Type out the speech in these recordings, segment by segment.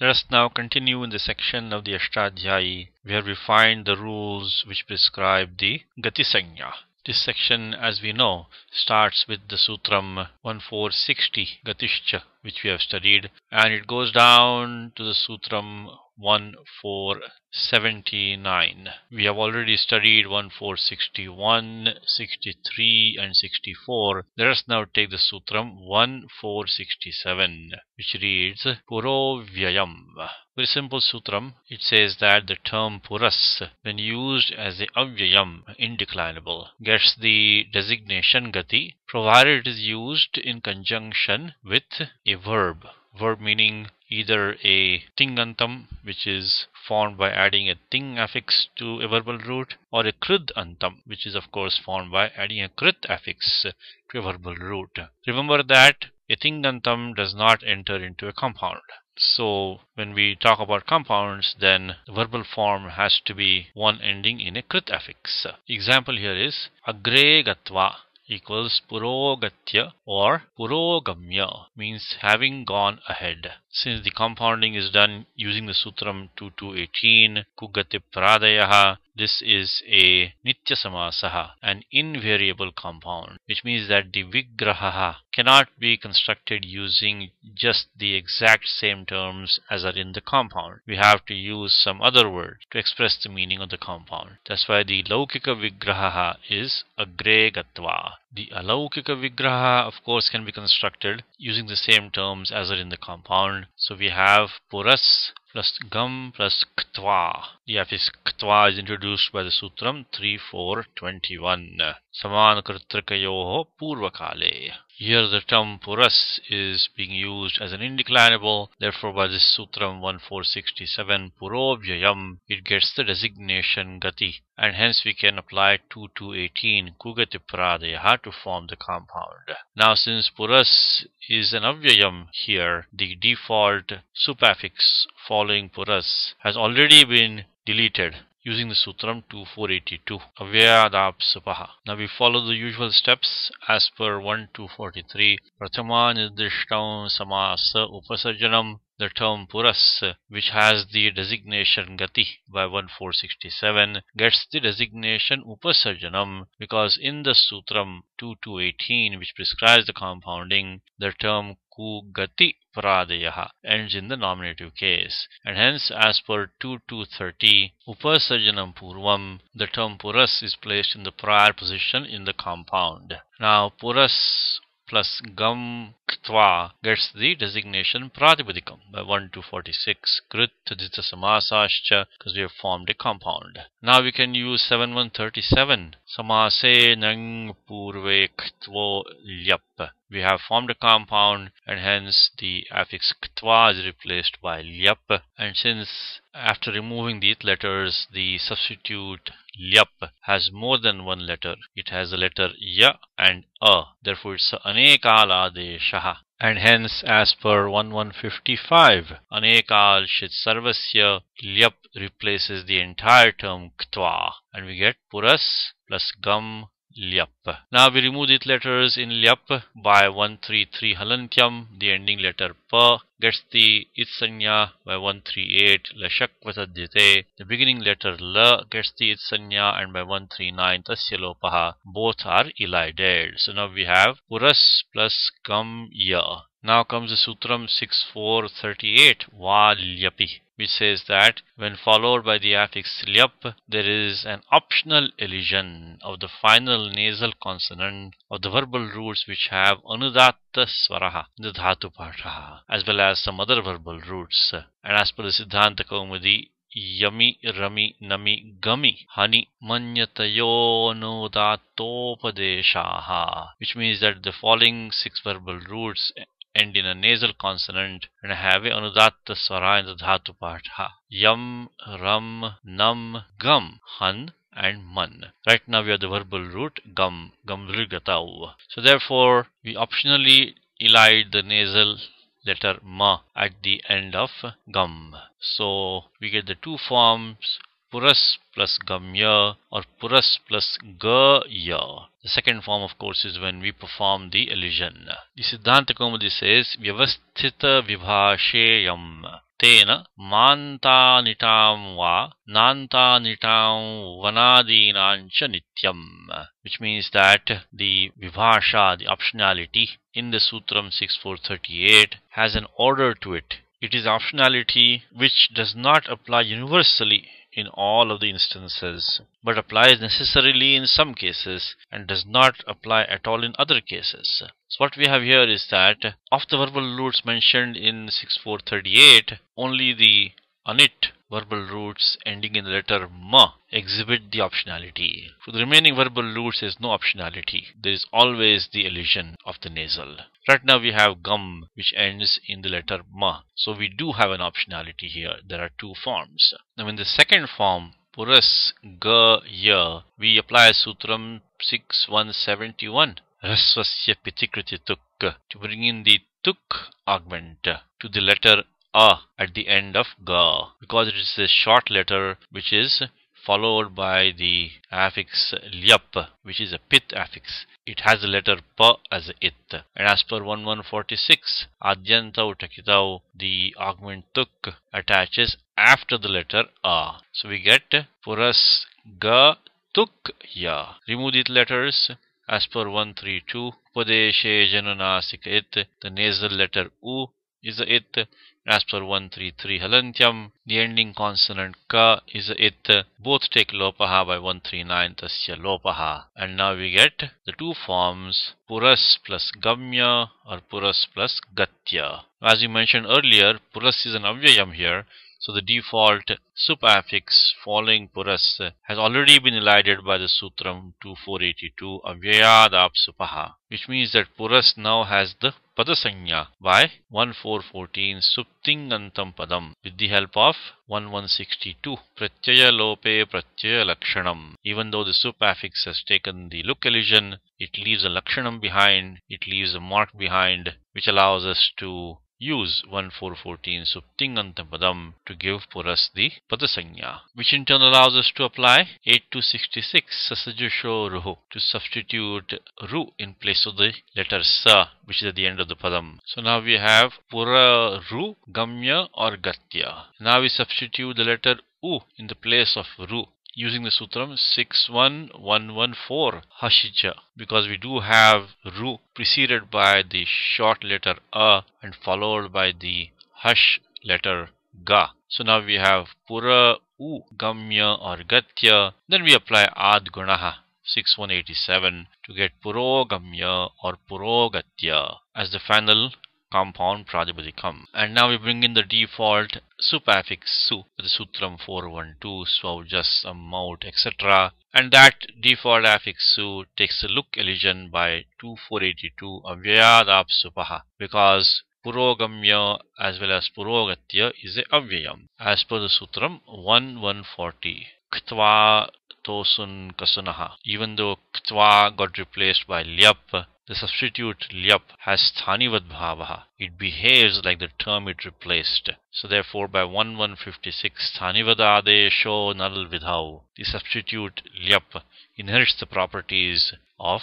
Let us now continue in the section of the Ashtadhyayi where we find the rules which prescribe the Gati Sanya. This section, as we know, starts with the Sutram 1460 Gatishcha, which we have studied, and it goes down to the Sutram 1479. We have already studied 1461, 63 and 64. Let us now take the Sutram 1467, which reads Purovyayam. Very simple sutram. It says that the term puras, when used as the avyayam, indeclinable, gets the designation gati, provided it is used in conjunction with a verb. Verb meaning either a tingantam, which is formed by adding a ting affix to a verbal root, or a krid antam, which is of course formed by adding a krit affix to a verbal root. Remember that a tingantam does not enter into a compound. So when we talk about compounds, then the verbal form has to be one ending in a krit affix. Example here is agre gatva equals purogatya or purogamya, means having gone ahead. Since the compounding is done using the Sutram 2218, kugate pradayaha, this is a nitya samasaha, an invariable compound, which means that the vigraha cannot be constructed using just the exact same terms as are in the compound. We have to use some other word to express the meaning of the compound. That's why the laukika vigraha is agre gatva. The alaukika vigraha, of course, can be constructed using the same terms as are in the compound. So we have puras plus gam plus ktva. The affix ktva is introduced by the Sutram 3421. Saman kritrikayoho purvakale. Here the term puras is being used as an indeclinable. Therefore, by this Sutram 1467 purovyayam, it gets the designation gati, and hence we can apply 2218 kugati pradayaha to form the compound. Now, since puras is an avyayam here, the default supaffix following puras has already been deleted using the Sutram 2482, avyadapsupaha. Now we follow the usual steps as per 1243. Prathama nirdishtam samasa upasarjanam. The term puras, which has the designation gati by 1467, gets the designation upasarjanam because in the Sutram 2218, which prescribes the compounding, the term kugati pradayaha ends in the nominative case, and hence as per 2230 upasarjanam purvam, the term puras is placed in the prior position in the compound. Now puras plus gam ktva gets the designation pratipadikam by 1246 krit tadita samasascha, because we have formed a compound. Now we can use 7137 samase nang purve ktvo lyap. We have formed a compound, and hence the affix ktva is replaced by lyap, and since after removing the it letters, the substitute lyap has more than one letter. It has the letter ya and a. Therefore, it's anekal adeshaha. And hence, as per 1155, anekal shit sarvasya, lyap replaces the entire term ktva, and we get puras plus gam lyap. Now we remove the letters in lyap by 133 halantyam. The ending letter pa gets the itsanya by 138 lashakvatadyate. The beginning letter la gets the itsanya, and by 139 tasya lopaha. Both are elided. So now we have puras plus gam ya. Now comes the Sutram 6438 valyapi, which says that when followed by the affix lyap, there is an optional elision of the final nasal consonant of the verbal roots which have anudatta swaraha, the dhatu patha, as well as some other verbal roots. And as per the Siddhanta Kaumudi, yami, rami, nami, gami, hani, manyatayo nudatopadeshaha, which means that the following 6 verbal roots end in a nasal consonant and have a anudatta swara in the dhatu patha. Yam, ram, nam, gam, han and man. Right now we have the verbal root gam, gamlrigatau. So therefore we optionally elide the nasal letter ma at the end of gam. So we get the two forms, puras plus gamya or puras plus gaya. The second form, of course, is when we perform the elision. The Siddhanta Kaumudi says vyavasthita vibhasheyam. Tena mantanitam va nantanitam vanadinancha nityam. Which means that the vibhasha, the optionality in the Sutram 6438 has an order to it. It is optionality which does not apply universally in all of the instances, but applies necessarily in some cases and does not apply at all in other cases. So what we have here is that of the verbal roots mentioned in 6438, only the anit verbal roots ending in the letter ma exhibit the optionality. For the remaining verbal roots, there is no optionality. There is always the elision of the nasal. Right now we have gum which ends in the letter ma. So we do have an optionality here. There are two forms. Now in the second form, puras ga ya, we apply Sutram 6171. Rasvasya pitikriti tuk, to bring in the tuk augment to the letter a at the end of ga, because it is a short letter which is followed by the affix lyap, which is a pit affix. It has the letter pa as a it. And as per 1146, adyantau takitau, the augment tuk attaches after the letter a. So we get puras ga tuk ya. Remove these letters. As per 132, Padeshe Jananasika it, the nasal letter U is a it. As per 133 Halantyam, the ending consonant Ka is a it. Both take Lopaha by 139 Tasya Lopaha. And now we get the two forms Puras plus Gamya or Puras plus Gatya. As we mentioned earlier, Puras is an avyayam here. So the default supaffix following puras has already been elided by the Sutram 2482 avyayadap supaha, which means that puras now has the padasanya by 1414 suptingantam padam with the help of 1162 pratyaya lope pratyaya lakshanam. Even though the supaffix has taken the look elision, it leaves a lakshanam behind, it leaves a mark behind, which allows us to use 1414 suptingantam padam to give puras the padasanya, which in turn allows us to apply 8266 sasajusho ruhu to substitute ru in place of the letter sa, which is at the end of the padam. So now we have pura ru, gamya or gatya. Now we substitute the letter u in the place of ru using the Sutram 61114 Hashija, because we do have ru preceded by the short letter a and followed by the hash letter ga. So now we have pura u gamya or gatya. Then we apply ad gunaha 6187 to get purogamya or purogatya as the final compound prajapadikam. And now we bring in the default supaffix su, the Sutram 412, swaujas, maut, etc. And that default affix su takes a look elision by 2482 avyayadap supaha, because purogamya as well as purogatya is a avyayam. As per the Sutram 1140, ktva tosun kasunaha. Even though ktva got replaced by lyap, the substitute lyap has sthanivad bhavaha. It behaves like the term it replaced. So therefore by 1156 sthanivadadesho nal vidhau, the substitute lyap inherits the properties of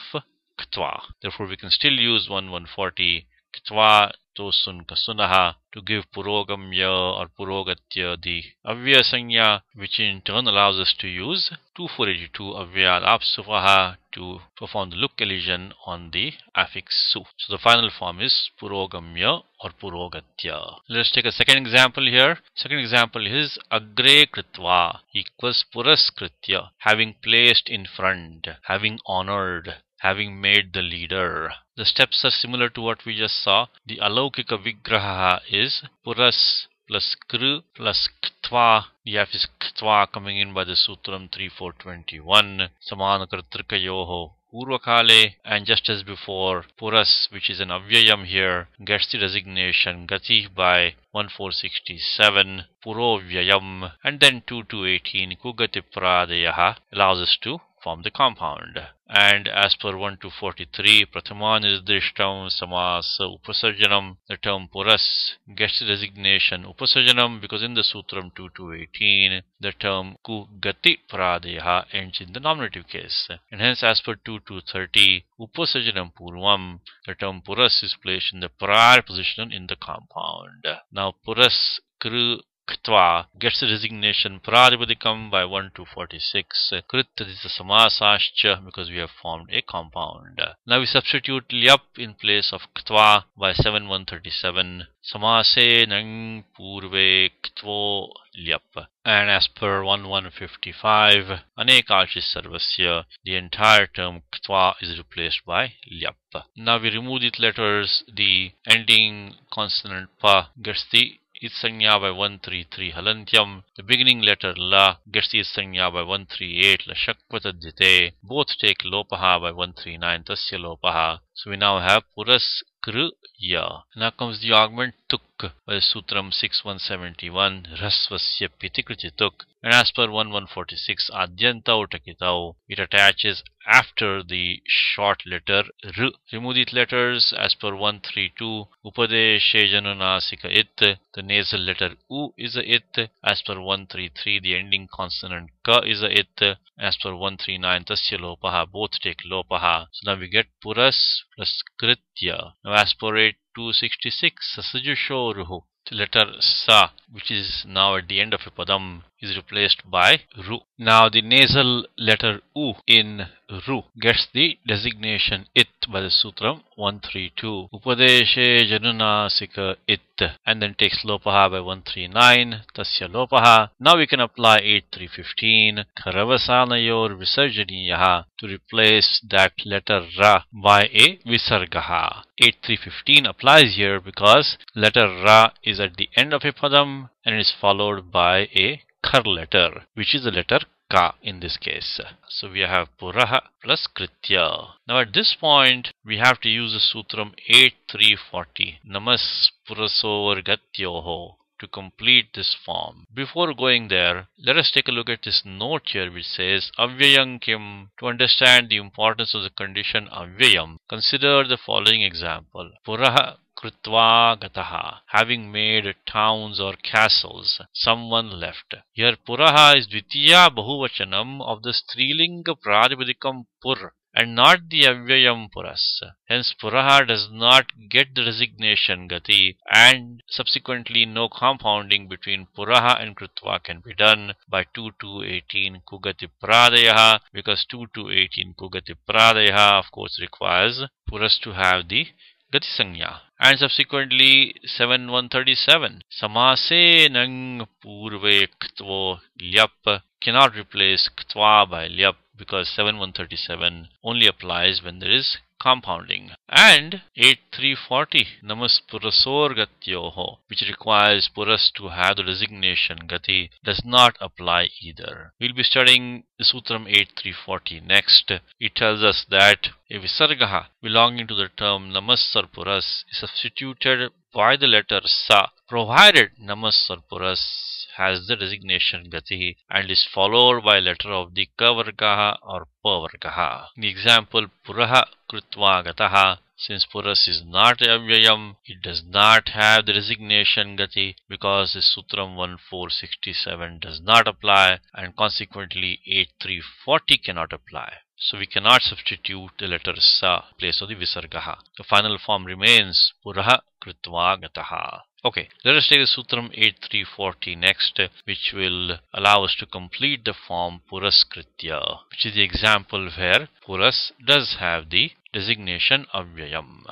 ktva. Therefore we can still use 1140 ktva tosun kasunaha to give purogamya or purogatya the avya sanya, which in turn allows us to use 2482 avyad apsuvaha to perform the look elision on the affix su. So the final form is purogamya or purogatya. Let's take a second example here. Second example is agre kritva equals puraskritya, having placed in front, having honored, having made the leader. The steps are similar to what we just saw. The alaukika vigraha is puras plus kru plus ktva. The affix ktva coming in by the Sutram 3421. Samanakartrikayoho Urvakale, and just as before, puras, which is an avyayam here, gets the designation gati by 1467, purovyayam, and then 2218 kugati pradayaha allows us to form the compound. And as per 1243, Prathaman is drishtam samas upasarjanam, the term puras gets the designation upasarjanam because in the Sutram 2218, the term kugati pradeha ends in the nominative case. And hence as per 2230, upasarjanam purvam, the term puras is placed in the prior position in the compound. Now puras kru ktva gets the designation pradipadikam by 1 to 46. Krit is the samasascha because we have formed a compound. Now we substitute lyap in place of ktva by 7137. Samase nang purve ktvo lyap. And as per 1155, anekashis sarvasya, the entire term ktva is replaced by lyap. Now we remove the letters. The ending consonant pa gets the itsanya by 133 halantyam. The beginning letter la gets the itsanya by 138 la shakvatadhyate. Both take lopaha by 139 tasya lopaha. So we now have puras kru ya. Now comes the augment tuk by Sutram 6171 rasvasya pitikriti tuk. And as per 1146 adyanta utakitau, it attaches after the short letter r. Remove the letters. As per 132 upadeshe janunasika it, the nasal letter u is a it. As per 133 the ending consonant ka is a it. As per 139 tasya lopaha, both take lopaha. So now we get puras plus kritya. Now as per 8266 sasajushoruhu, the letter sa, which is now at the end of a padam, is replaced by ru. Now the nasal letter u in ru gets the designation it by the Sutram 132. Upadeshe janunasika it, and then takes lopaha by 139 tasya lopaha. Now we can apply 8315 karavasanayor visarjaniyaha to replace that letter ra by a visargaha. 8315 applies here because letter ra is at the end of a padam and is followed by a khar letter, which is the letter ka in this case. So we have puraha plus kritya. Now at this point we have to use the Sutram 8340 namas purasovargatyoho to complete this form. Before going there, let us take a look at this note here which says avyayam kim. To understand the importance of the condition avyayam, consider the following example. Puraha Krutva gataha, having made towns or castles, someone left. Here puraha is dvitiya bahuvachanam of the strilinga pradipadikam pur and not the avyayam puras. Hence puraha does not get the designation gati, and subsequently no compounding between puraha and krutva can be done by 2 to 18 kugati pradayaha, because 2 to 18 kugati pradayaha of course requires puras to have the gati sanya. And subsequently 7137 samase nang purve ktvo lyap cannot replace ktva by lyap because 7137 only applies when there is compounding. And 8340 namas purasor gatyoho, which requires puras to have the designation gati, does not apply either. We'll be studying the Sutram 8340 next. It tells us that a visargaha belonging to the term namas or puras is substituted by the letter sa, provided namas or puras has the designation gati and is followed by a letter of the ka vargaha or pa vargaha. In the example puraha krutva gataha, since puras is not avyayam, it does not have the designation gati because the Sutram 1467 does not apply, and consequently 8340 cannot apply. So we cannot substitute the letter sa in place of the visargaha. The final form remains puraha krutva gataha. Okay, let us take the Sutram 8340 next, which will allow us to complete the form puraskritya, which is the example where puras does have the designation avyayam.